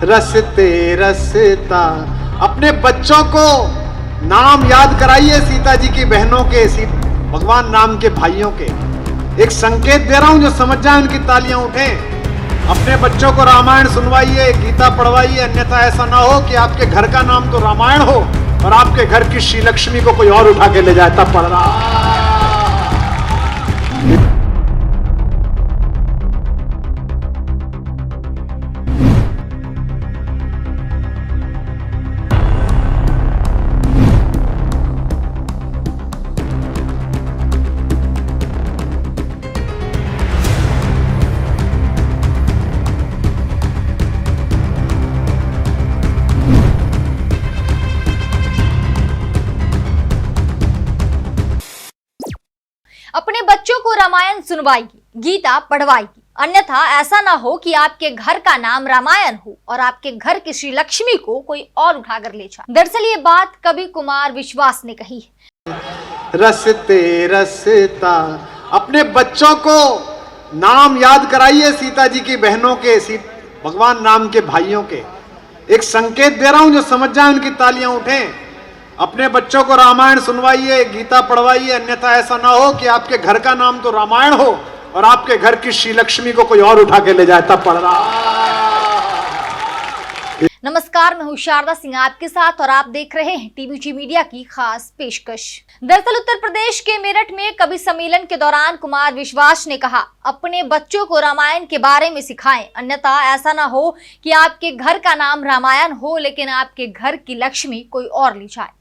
रसते रसता। अपने बच्चों को नाम याद कराइए सीता जी की बहनों के, भगवान राम के भाइयों के। एक संकेत दे रहा हूं, जो समझ जाए उनकी तालियां उठें। अपने बच्चों को रामायण सुनवाइए, गीता पढ़वाइए, अन्यथा ऐसा ना हो कि आपके घर का नाम तो रामायण हो और आपके घर की श्री लक्ष्मी को कोई और उठा के ले जाए, तब पढ़ रहा। अपने बच्चों को रामायण सुनवाएगी, गीता पढ़वाएगी, अन्यथा ऐसा ना हो कि आपके घर का नाम रामायण हो और आपके घर की श्री लक्ष्मी को कोई और उठाकर ले जाए। दरअसल ये बात कवि कुमार विश्वास ने कही है। रसते रसता। अपने बच्चों को नाम याद कराइए सीता जी की बहनों के, भगवान राम के भाइयों के। एक संकेत दे रहा हूं, जो समझ जाए उनकी तालियां उठें। अपने बच्चों को रामायण सुनवाइए, गीता पढ़वाइए, अन्यथा ऐसा ना हो कि आपके घर का नाम तो रामायण हो और आपके घर की श्री लक्ष्मी को कोई और उठा के ले जाए, तब पढ़ रहा। नमस्कार, मैं हूं शारदा सिंह आपके साथ और आप देख रहे हैं टीवीजी मीडिया की खास पेशकश। दरअसल उत्तर प्रदेश के मेरठ में कवि सम्मेलन के दौरान कुमार विश्वास ने कहा, अपने बच्चों को रामायण के बारे में सिखाएं, अन्यथा ऐसा ना हो कि आपके घर का नाम रामायण हो लेकिन आपके घर की लक्ष्मी कोई और ले जाए।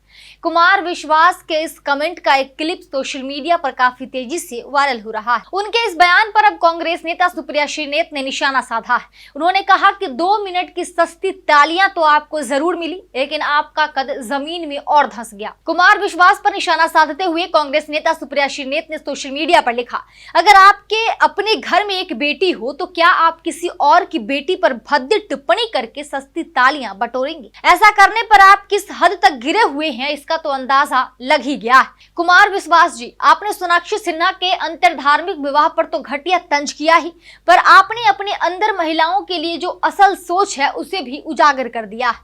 कुमार विश्वास के इस कमेंट का एक क्लिप सोशल मीडिया पर काफी तेजी से वायरल हो रहा है। उनके इस बयान पर अब कांग्रेस नेता सुप्रिया श्रीनेत ने निशाना साधा है। उन्होंने कहा कि 2 मिनट की सस्ती तालियां तो आपको जरूर मिली, लेकिन आपका कद जमीन में और धंस गया। कुमार विश्वास पर निशाना साधते हुए कांग्रेस नेता सुप्रिया श्रीनेत ने सोशल मीडिया पर लिखा, अगर आपके अपने घर में एक बेटी हो तो क्या आप किसी और की बेटी पर भद्दी टिप्पणी करके सस्ती तालियां बटोरेंगे? ऐसा करने पर आप किस हद तक गिरे हुए हैं इसका तो अंदाजा लग ही गया है। कुमार विश्वास जी, आपने सोनाक्षी सिन्हा के अंतर धार्मिक विवाह पर तो घटिया तंज किया ही, पर आपने अपने अंदर महिलाओं के लिए जो असल सोच है उसे भी उजागर कर दिया है।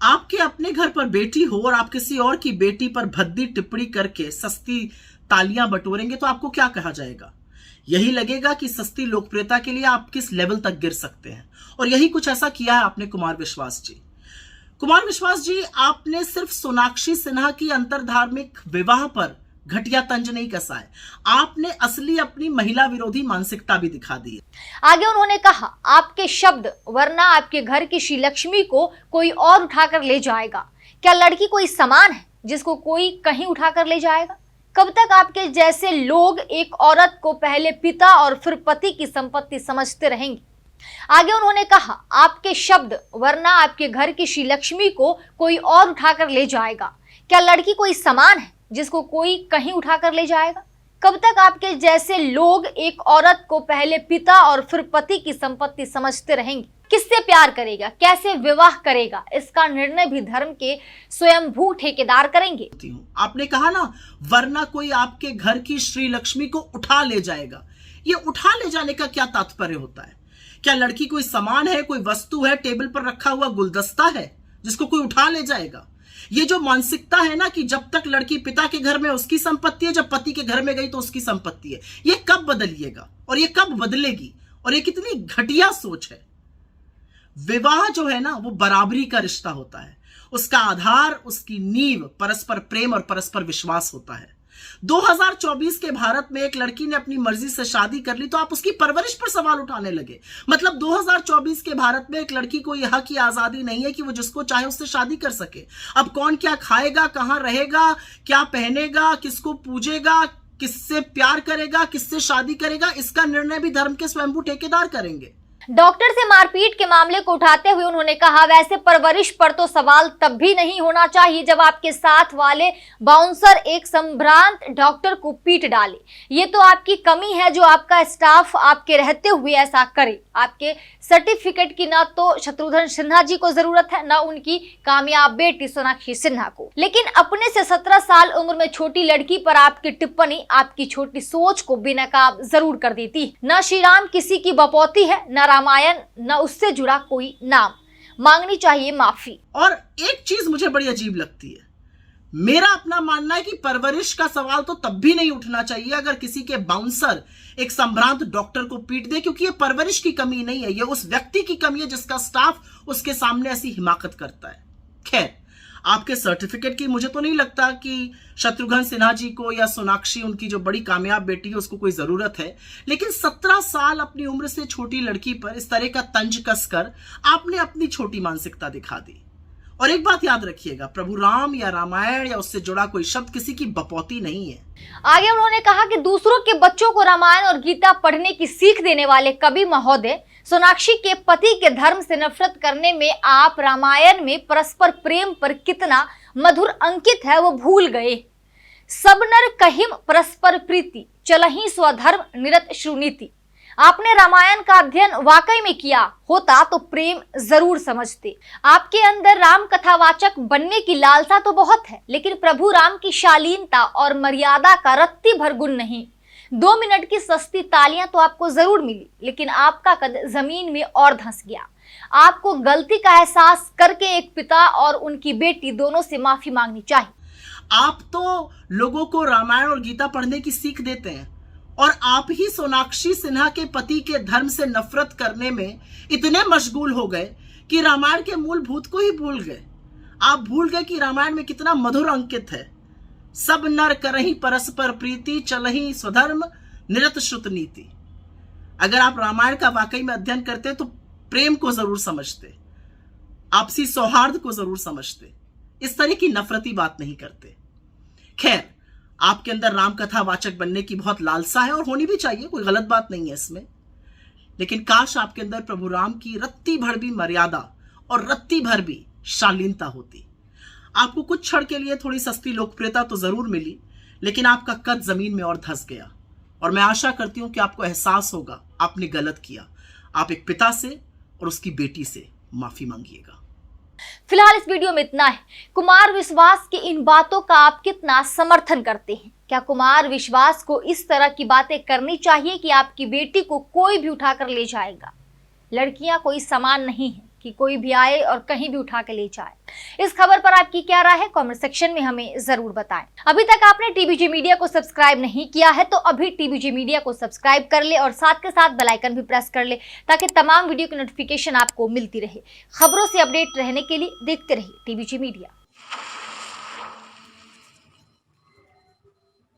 आपके अपने घर पर बेटी हो और आप किसी और की बेटी पर भद्दी टिप्पणी करके सस्ती तालियां बटोरेंगे तो आपको क्या कहा जाएगा? यही लगेगा कि सस्ती लोकप्रियता के लिए आप किस लेवल तक गिर सकते हैं, और यही कुछ ऐसा किया है आपने कुमार विश्वास जी। कुमार विश्वास जी, आपने सिर्फ सोनाक्षी सिन्हा की अंतरधार्मिक विवाह पर घटिया तंज नहीं कसा है, आपने असली अपनी महिला विरोधी मानसिकता भी दिखा दी है। आगे उन्होंने कहा, आपके शब्द वरना आपके घर की श्री लक्ष्मी को कोई और उठाकर ले जाएगा। क्या लड़की कोई सामान है जिसको कोई कहीं उठाकर ले जाएगा? कब तक आपके जैसे लोग एक औरत को पहले पिता और फिर पति की संपत्ति समझते रहेंगे? आगे उन्होंने कहा, आपके शब्द वरना आपके घर की श्री लक्ष्मी को कोई और उठाकर ले जाएगा। क्या लड़की कोई सामान है जिसको कोई कहीं उठाकर ले जाएगा? कब तक आपके जैसे लोग एक औरत को पहले पिता और फिर पति की संपत्ति समझते रहेंगे? किससे प्यार करेगा, कैसे विवाह करेगा, इसका निर्णय भी धर्म के स्वयंभू ठेकेदार करेंगे। आपने कहा ना, वरना कोई आपके घर की श्री लक्ष्मी को उठा ले जाएगा। ये उठा ले जाने का क्या तात्पर्य होता है? क्या लड़की कोई सामान है, कोई वस्तु है, टेबल पर रखा हुआ गुलदस्ता है जिसको कोई उठा ले जाएगा? ये जो मानसिकता है ना कि जब तक लड़की पिता के घर में उसकी संपत्ति है, जब पति के घर में गई तो उसकी संपत्ति है, ये कब बदलिएगा और ये कब बदलेगी? और ये कितनी घटिया सोच है। विवाह जो है ना, वो बराबरी का रिश्ता होता है। उसका आधार, उसकी नींव परस्पर प्रेम और परस्पर विश्वास होता है। 2024 के भारत में एक लड़की ने अपनी मर्जी से शादी कर ली तो आप उसकी परवरिश पर सवाल उठाने लगे। मतलब 2024 के भारत में एक लड़की को यह हक की आजादी नहीं है कि वो जिसको चाहे उससे शादी कर सके। अब कौन क्या खाएगा, कहां रहेगा, क्या पहनेगा, किसको पूजेगा, किससे प्यार करेगा, किससे शादी करेगा, इसका निर्णय भी धर्म के स्वयंभू ठेकेदार करेंगे। डॉक्टर से मारपीट के मामले को उठाते हुए उन्होंने कहा, वैसे परवरिश पर तो सवाल तब भी नहीं होना चाहिए जब आपके साथ वाले बाउंसर एक संभ्रांत डॉक्टर को पीट डाले। ये तो आपकी कमी है जो आपका स्टाफ आपके रहते हुए ऐसा करे। आपके सर्टिफिकेट की ना तो शत्रुघ्न सिन्हा जी को जरूरत है, ना उनकी कामयाब बेटी सोनाक्षी सिन्हा को। लेकिन अपने से 17 साल उम्र में छोटी लड़की पर आपकी टिप्पणी आपकी छोटी सोच को बेनकाब जरूर कर देती। न श्री राम किसी की बपौती है, न रामायण, न उससे जुड़ा कोई नाम। मांगनी चाहिए माफी। और एक चीज मुझे बड़ी अजीब लगती है, मेरा अपना मानना है कि परवरिश का सवाल तो तब भी नहीं उठना चाहिए अगर किसी के बाउंसर एक संभ्रांत डॉक्टर को पीट दे, क्योंकि ये परवरिश की कमी नहीं है, ये उस व्यक्ति की कमी है जिसका स्टाफ उसके सामने ऐसी हिमाकत करता है। खैर, आपके सर्टिफिकेट की मुझे तो नहीं लगता कि शत्रुघ्न सिन्हा जी को या सोनाक्षी, उनकी जो बड़ी कामयाब बेटी है, उसको कोई जरूरत है। लेकिन 17 साल अपनी उम्र से छोटी लड़की पर इस तरह का तंज कसकर आपने अपनी छोटी मानसिकता दिखा दी। और एक बात याद रखिएगा, प्रभु राम या रामायण या उससे जुड़ा कोई शब्द किसी की बपौती नहीं है। आगे उन्होंने कहा कि दूसरों के बच्चों को रामायण और गीता पढ़ने की सीख देने वाले कवि महोदय, सोनाक्षी के पति के धर्म से नफरत करने में आप रामायण में परस्पर प्रेम पर कितना मधुर अंकित है वो भूल गए। सब नर कहिम परस्पर प्रीति, चलहि स्वधर्म निरत श्रुनीति। आपने रामायण का अध्ययन वाकई में किया होता तो प्रेम जरूर समझते। आपके अंदर राम कथावाचक बनने की लालसा तो बहुत है, लेकिन प्रभु राम की शालीनता और मर्यादा का रत्ती भर गुण नहीं। 2 मिनट की सस्ती तालियां तो आपको जरूर मिली, लेकिन आपका कद जमीन में और धंस गया। आपको गलती का एहसास करके एक पिता और उनकी बेटी दोनों से माफी मांगनी चाहिए। आप तो लोगों को रामायण और गीता पढ़ने की सीख देते हैं, और आप ही सोनाक्षी सिन्हा के पति के धर्म से नफरत करने में इतने मशगूल हो गए कि रामायण के मूलभूत को ही भूल गए। आप भूल गए कि रामायण में कितना मधुर अंकित है, सब नर करहि परस्पर प्रीति, चलहि स्वधर्म निरत श्रुत नीति। अगर आप रामायण का वाकई में अध्ययन करते तो प्रेम को जरूर समझते, आपसी सौहार्द को जरूर समझते, इस तरह की नफरती बात नहीं करते। खैर, आपके अंदर राम कथा वाचक बनने की बहुत लालसा है और होनी भी चाहिए, कोई गलत बात नहीं है इसमें। लेकिन काश आपके अंदर प्रभु राम की रत्ती भर भी मर्यादा और रत्ती भर भी शालीनता होती। आपको कुछ क्षण के लिए थोड़ी सस्ती लोकप्रियता तो जरूर मिली, लेकिन आपका कद जमीन में और धंस गया। और मैं आशा करती हूं कि आपको एहसास होगा आपने गलत किया। आप एक पिता से और उसकी बेटी से माफी मांगिएगा। फिलहाल इस वीडियो में इतना है। कुमार विश्वास की इन बातों का आप कितना समर्थन करते हैं? क्या कुमार विश्वास को इस तरह की बातें करनी चाहिए कि आपकी बेटी को कोई भी उठाकर ले जाएगा? लड़कियां कोई सामान नहीं है कि कोई भी आए और कहीं भी उठा के ले जाए। इस खबर पर आपकी क्या राय है? कमेंट सेक्शन में हमें जरूर बताएं। अभी तक आपने टीबीजी मीडिया को सब्सक्राइब नहीं किया है तो अभी टीबीजी मीडिया को सब्सक्राइब कर ले और साथ के साथ बेल आइकन भी प्रेस कर ले, ताकि तमाम वीडियो की नोटिफिकेशन आपको मिलती रहे। खबरों से अपडेट रहने के लिए देखते रहिए टीबीजी मीडिया।